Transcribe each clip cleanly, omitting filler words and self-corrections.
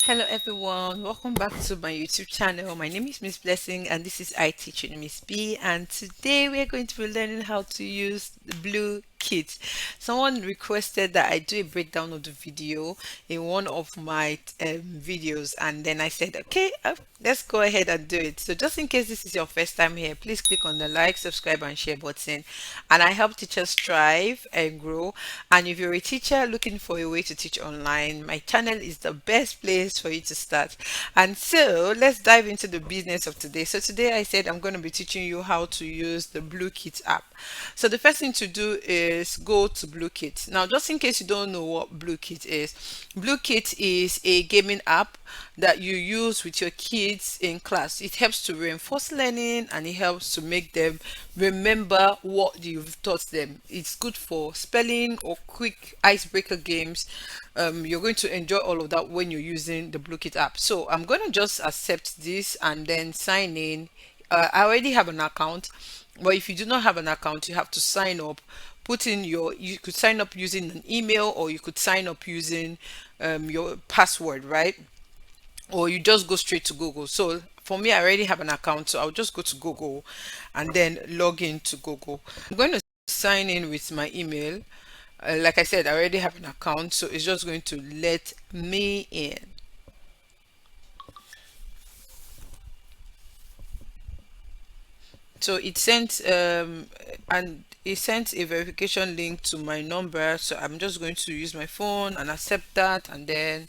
Hello everyone, welcome back to my YouTube channel. My name is Miss Blessing and this is I Teach with Miss B, and today we are going to be learning how to use the Blue Kit. Someone requested that I do a breakdown of the video in one of my videos, and then I said okay, let's go ahead and do it. So just in case this is your first time here, please click on the like, subscribe and share button, and I help teachers strive and grow. And if you're a teacher looking for a way to teach online, my channel is the best place for you to start. And so let's dive into the business of today. So today I said I'm going to be teaching you how to use the Blooket app. So the first thing to do is go to Blooket. Now, just in case you don't know what Blooket is, Blooket is a gaming app that you use with your kids in class. It helps to reinforce learning and it helps to make them remember what you've taught them. It's good for spelling or quick icebreaker games. You're going to enjoy all of that when you're using the Blooket app. So I'm going to just accept this and then sign in. I already have an account, but if you do not have an account, you have to sign up. Put in you could sign up using an email, or you could sign up using your password, right? Or you just go straight to Google. So for me, I already have an account, so I'll just go to Google and then log in to Google. I'm going to sign in with my email. Like I said, I already have an account, so it's just going to let me in. So it sent and it sent a verification link to my number, so I'm just going to use my phone and accept that, and then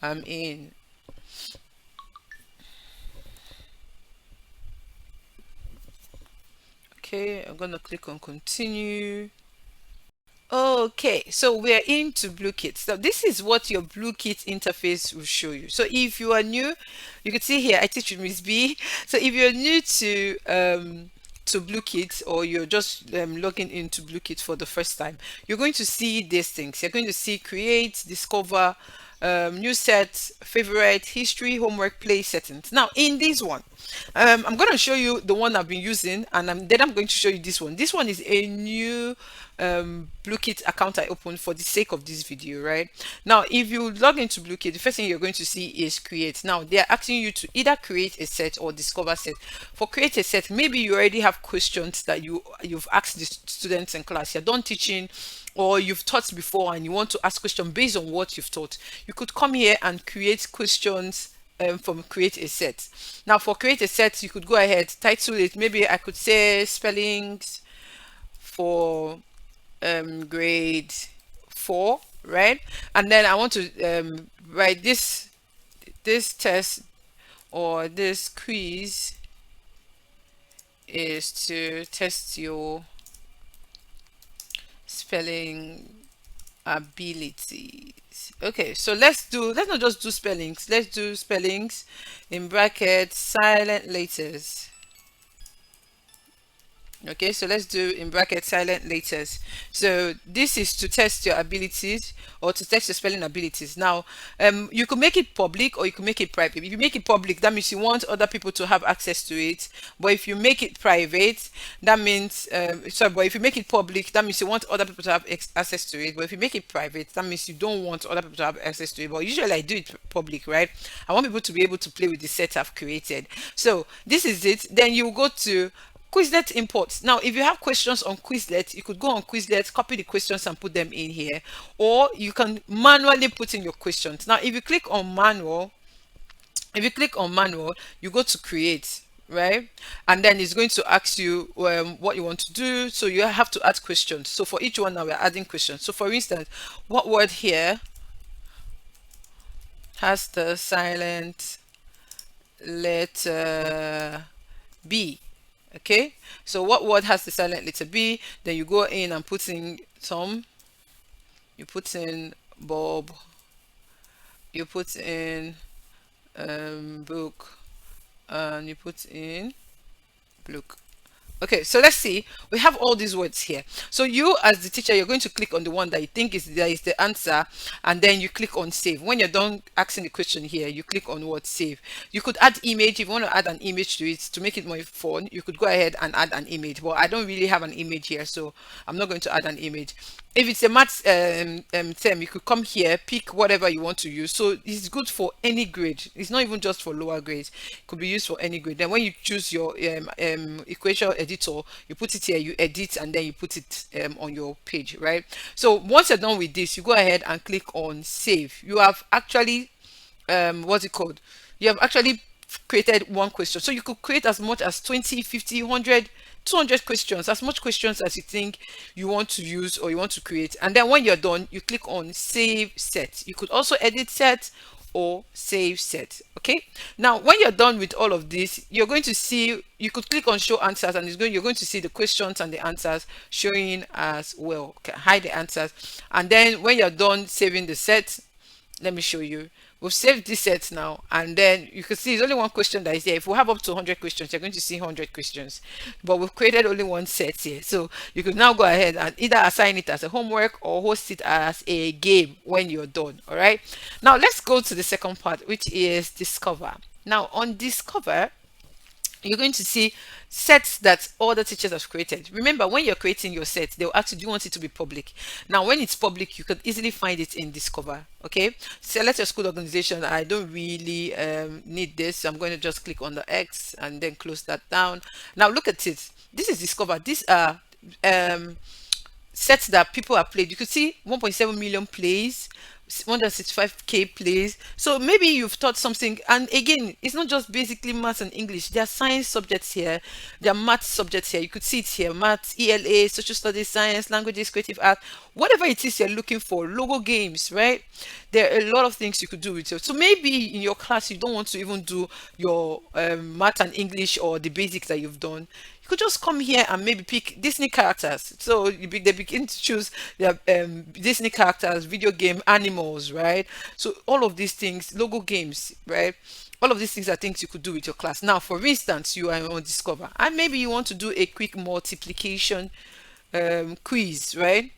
I'm in. Okay, I'm gonna click on continue. Okay, so we're into Blooket. So this is what your Blooket interface will show you. So if you are new, you can see here I teach with Miss B. So if you're new to Blooket, or you're just logging into Blooket for the first time, you're going to see these things. You're going to see create, discover, new set, favorite, history, homework, play settings. Now in this one, I'm going to show you the one I've been using, and then I'm going to show you this one. This one is a new Blooket account I opened for the sake of this video. Right now, if you log into Blooket, the first thing you're going to see is create. Now they are asking you to either create a set or discover set. For create a set, maybe you already have questions that you've asked the students in class. You're done teaching, or you've taught before and you want to ask questions based on what you've taught. You could come here and create questions from create a set. Now for create a set, you could go ahead, title it. Maybe I could say spellings for grade 4, right? And then I want to write this test, or this quiz is to test your spelling abilities. Okay, so let's not just do spellings, let's do spellings in brackets silent letters. Okay, so let's do in bracket silent letters. So this is to test your abilities, or to test your spelling abilities. Now you could make it public or you can make it private. If you make it public, that means you want other people to have access to it. But if you make it private, that means but if you make it public, that means you want other people to have access to it. But if you make it private, that means you don't want other people to have access to it. But usually I do it public, right? I want people to be able to play with the set I've created. So this is it. Then you go to Quizlet imports. Now, if you have questions on Quizlet, you could go on Quizlet, copy the questions and put them in here, or you can manually put in your questions. Now, if you click on manual, you go to create, right? And then it's going to ask you what you want to do. So you have to add questions. So for each one now, we're adding questions. So for instance, what word here has the silent letter B? Okay, so what word has the silent letter B? Then you go in and put in Tom, you put in Bob, you put in book, and you put in book. Okay, so let's see. We have all these words here. So you, as the teacher, you're going to click on the one that you think is there is the answer, and then you click on save. When you're done asking the question here, you click on what save. You could add image. If you want to add an image to it to make it more fun, you could go ahead and add an image. Well, I don't really have an image here, so I'm not going to add an image. if it's a math term, you could come here, pick whatever you want to use. So it's good for any grade. It's not even just for lower grades. It could be used for any grade. Then when you choose your equation editor, you put it here, you edit, and then you put it on your page, right? So once you're done with this, you go ahead and click on save. You have actually what's it called? You have actually created one question. So you could create as much as 20, 50, 100, 200 questions, as much questions as you think you want to use or you want to create. And then when you're done, you click on save set. You could also edit set or save set. Okay, now when you're done with all of this, you're going to see, you could click on show answers, and you're going to see the questions and the answers showing as well. Okay, hide the answers. And then when you're done saving the set, let me show you. We've saved this set now, and then you can see there's only one question that is here. If we have up to 100 questions, you're going to see 100 questions, but we've created only one set here. So you can now go ahead and either assign it as a homework or host it as a game when you're done. All right, now let's go to the second part, which is discover. Now on discover, you're going to see sets that all the teachers have created. Remember, when you're creating your set, they'll ask you, do you want it to be public? Now, when it's public, you can easily find it in Discover. Okay, select your school organization. I don't really need this, so I'm going to just click on the X and then close that down. Now, look at it. This is Discover. These are um, sets that people have played. You could see 1.7 million plays, 165k plays. So maybe you've taught something, and again, it's not just basically maths and English. There are science subjects here, there are math subjects here. You could see it here: maths, ELA, social studies, science, languages, creative art, whatever it is you're looking for. Logo games, right? There are a lot of things you could do with it. So maybe in your class you don't want to even do your math and English or the basics that you've done. You could just come here and maybe pick Disney characters. So they begin to choose their Disney characters, video game, animals, right? So all of these things, logo games, right? All of these things are things you could do with your class. Now, for instance, you are on Discover, and maybe you want to do a quick multiplication quiz, right?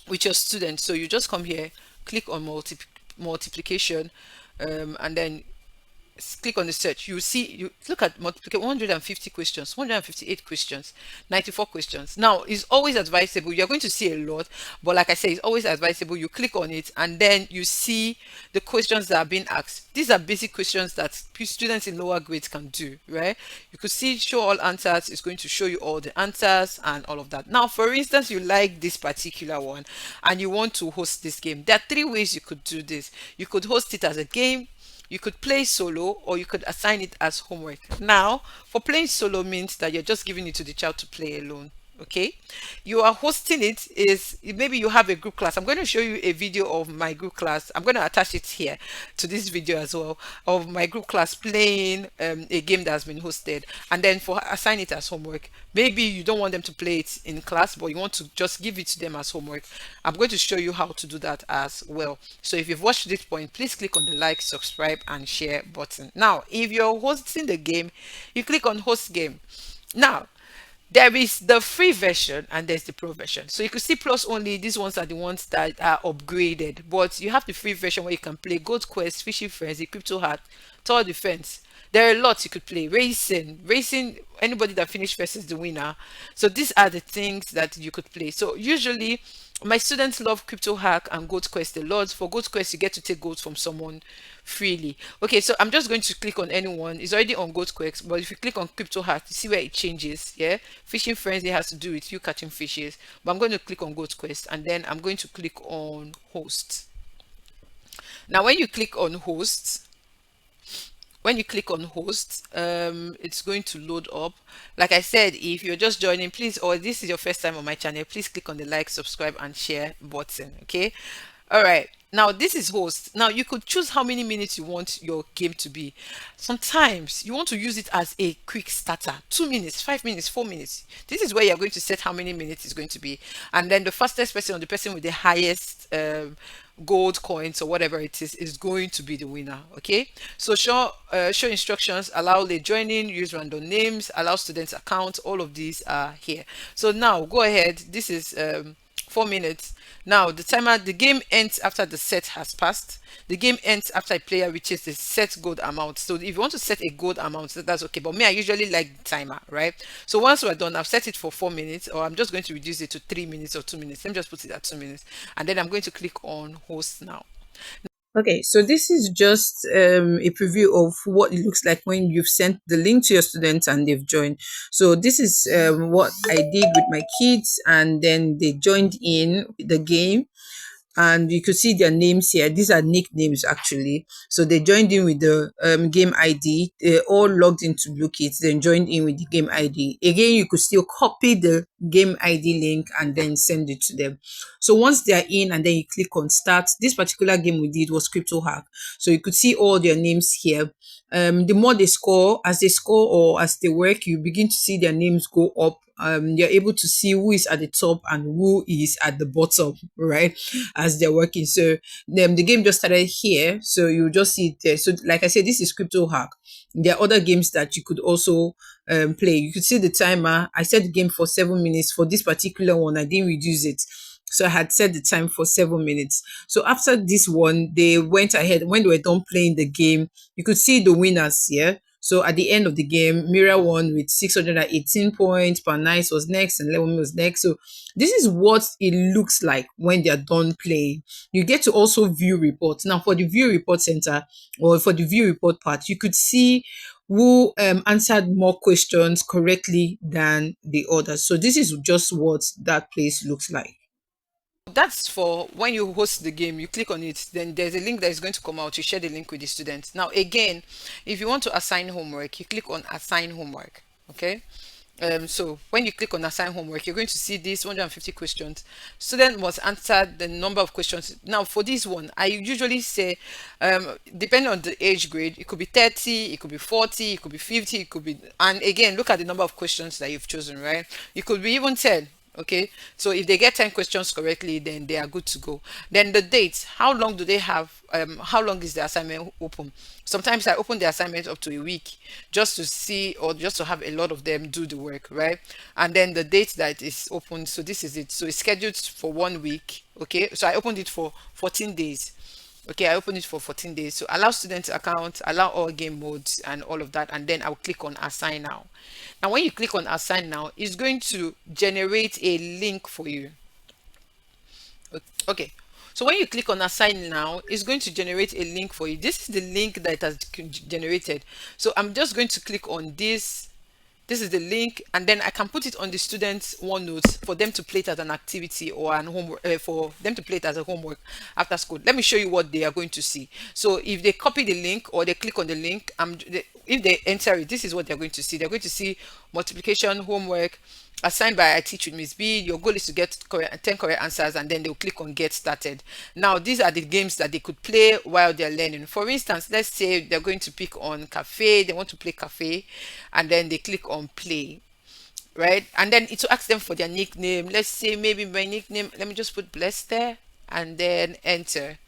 With your students. So you just come here, click on multiplication, and then click on the search. You see, you look at multiplication: 150 questions, 158 questions, 94 questions. Now it's always advisable, you're going to see a lot, but like I say, it's always advisable you click on it and then you see the questions that are being asked. These are basic questions that students in lower grades can do, right? You could see show all answers. It's going to show you all the answers and all of that. Now, for instance, you like this particular one and you want to host this game. There are three ways you could do this. You could host it as a game, you could play solo, or you could assign it as homework. Now, for playing solo means that you're just giving it to the child to play alone. Okay, you are hosting it is maybe you have a group class. I'm going to show you a video of my group class. I'm going to attach it here to this video as well, of my group class playing a game that has been hosted. And then for assign it as homework, maybe you don't want them to play it in class, but you want to just give it to them as homework. I'm going to show you how to do that as well. So if you've watched this point, please click on the like, subscribe and share button. Now, if you're hosting the game, you click on host game. Now, there is the free version and there's the pro version. So you can see plus only, these ones are the ones that are upgraded, but you have the free version where you can play Gold Quest, Fishing Frenzy, Crypto Heart, Tower Defense. There are lots you could play. Racing, anybody that finished first is the winner. So these are the things that you could play. So usually my students love Crypto Hack and Gold Quest a lot. For Gold Quest, you get to take gold from someone freely. Okay, so I'm just going to click on anyone. It's already on Gold Quest, but if you click on Crypto Hack, you see where it changes. Yeah, Fishing Frenzy has to do with you catching fishes, but I'm going to click on Gold Quest and then I'm going to click on Host. Now, when you click on Host, it's going to load up. Like I said, if you're just joining, please, or this is your first time on my channel, please click on the like, subscribe and share button. Okay, all right, now this is host. Now you could choose how many minutes you want your game to be. Sometimes you want to use it as a quick starter: 2 minutes, 5 minutes, 4 minutes. This is where you're going to set how many minutes it's going to be, and then the fastest person or the person with the highest gold coins or whatever it is going to be the winner. Okay, so show instructions, allow late joining, use random names, allow students accounts. All of these are here. So now go ahead. This is 4 minutes. Now the game ends after the set has passed. The game ends after a player reaches the set gold amount. So if you want to set a gold amount, that's okay. But me, I usually like the timer, right? So once we're done, I've set it for 4 minutes, or I'm just going to reduce it to 3 minutes or 2 minutes. Let me just put it at 2 minutes, and then I'm going to click on host now. Okay, so this is just a preview of what it looks like when you've sent the link to your students and they've joined. So this is what I did with my kids, and then they joined in the game, and you could see their names here. These are nicknames actually. So they joined in with the game ID. They all logged into Blooket, then joined in with the game ID. Again, you could still copy the game ID link and then send it to them. So once they are in, and then you click on start. This particular game we did was Crypto Hack. So you could see all their names here. The more they score, as they score or as they work, you begin to see their names go up. You're able to see who is at the top and who is at the bottom, right? As they're working. So the game just started here. So you just see it there. So like I said, this is Crypto Hack. There are other games that you could also play. You could see the timer. I set the game for 7 minutes. For this particular one, I didn't reduce it. So I had set the time for 7 minutes. So after this one, they went ahead. When they were done playing the game, you could see the winners here. So at the end of the game, Mira won with 618 points. Panais was next, and Lewin was next. So this is what it looks like when they're done playing. You get to also view reports. Now, for the view report center, or for the view report part, you could see who answered more questions correctly than the others. So this is just what that place looks like. That's for when you host the game, you click on it, then there's a link that is going to come out. You share the link with the students. Now, again, if you want to assign homework, you click on assign homework. Okay. So when you click on assign homework, you're going to see these 150 questions. Student must answer the number of questions. Now, for this one, I usually say, depending on the age grade, it could be 30, it could be 40, it could be 50, it could be, and again, look at the number of questions that you've chosen, right? It could be even 10. Okay, so if they get 10 questions correctly, then they are good to go. Then the dates, how long do they have? How long is the assignment open? Sometimes I open the assignment up to a week just to see, or just to have a lot of them do the work, right? And then the date that is open, so this is it. So it's scheduled for 1 week. Okay, so I opened it for 14 days. Okay, I open it for 14 days. So allow student account, allow all game modes and all of that. And then I'll click on assign now. Now, when you click on assign now, it's going to generate a link for you. Okay. So when you click on assign now, it's going to generate a link for you. This is the link that it has generated. So I'm just going to click on this. This is the link, and then I can put it on the students' OneNote for them to play it as an activity or an homework, for them to play it as a homework after school. Let me show you what they are going to see. So if they copy the link or they click on the link, if they enter it, this is what they're going to see. They're going to see multiplication homework assigned by I teach with Miss B. Your goal is to get 10 correct answers, and then they'll click on get started. Now, these are the games that they could play while they're learning. For instance, let's say they're going to pick on cafe. They want to play cafe, and then they click on play, right? And then it will ask them for their nickname. Let's say maybe my nickname, let me just put bless there, and then enter.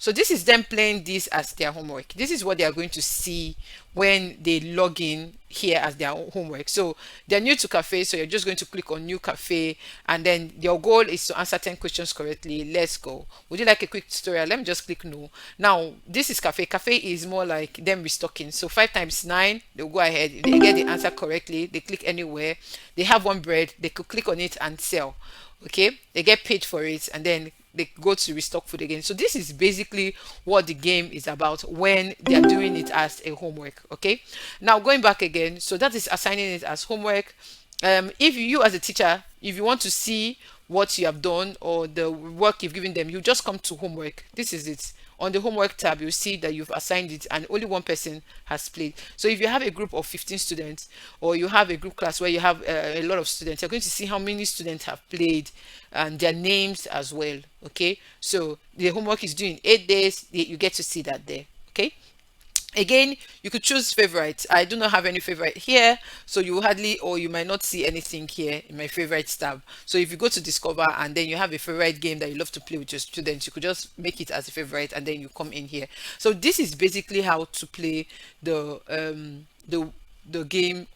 So this is them playing this as their homework. This is what they are going to see when they log in here as their homework. So they're new to cafe, so you're just going to click on new cafe, and then your goal is to answer 10 questions correctly. Let's go. Would you like a quick tutorial? Let me just click no. Now, this is cafe. Cafe is more like them restocking. So 5 times 9, they'll go ahead. If they get the answer correctly, they click anywhere. They have one bread. They could click on it and sell. Okay, they get paid for it, and then they go to restock food again. So this is basically what the game is about when they are doing it as a homework. Okay, now going back again, so that is assigning it as homework. If you as a teacher, if you want to see what you have done or the work you've given them, you just come to homework. This is it. On the homework tab, you see that you've assigned it and only one person has played. So if you have a group of 15 students, or you have a group class where you have a lot of students, you're going to see how many students have played and their names as well. Okay, so the homework is due in 8 days. You get to see that there. Okay, again, you could choose favorites. I do not have any favorite here, so you hardly, or you might not see anything here in my favorites tab. So if you go to discover and then you have a favorite game that you love to play with your students, you could just make it as a favorite and then you come in here. So this is basically how to play the the game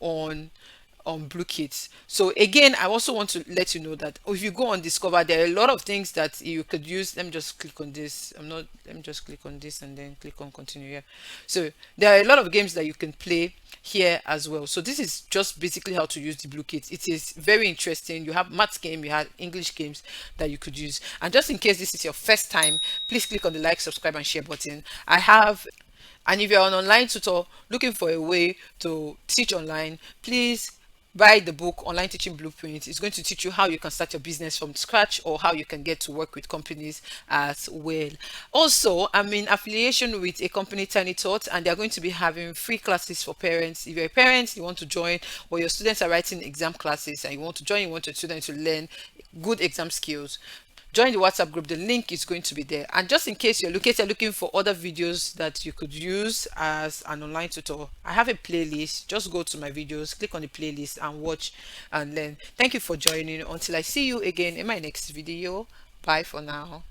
on Blooket. So again, I also want to let you know that if you go on Discover, there are a lot of things that you could use. Let me just click on this. I'm not. Let me just click on this and then click on continue here. So there are a lot of games that you can play here as well. So this is just basically how to use the Blooket. It is very interesting. You have math game, you have English games that you could use. And just in case this is your first time, please click on the like, subscribe, and share button. I have and if you're an online tutor looking for a way to teach online, please buy the book Online Teaching Blueprint. It's going to teach you how you can start your business from scratch or how you can get to work with companies as well. Also, I'm in affiliation with a company, Tiny Tot, and they're going to be having free classes for parents. If you're a parent, you want to join, or your students are writing exam classes and you want to join, you want your students to learn good exam skills, join the WhatsApp group. The link is going to be there. And just in case looking for other videos that you could use as an online tutor, I have a playlist. Just go to my videos, click on the playlist and watch and learn. Thank you for joining. Until I see you again in my next video. Bye for now.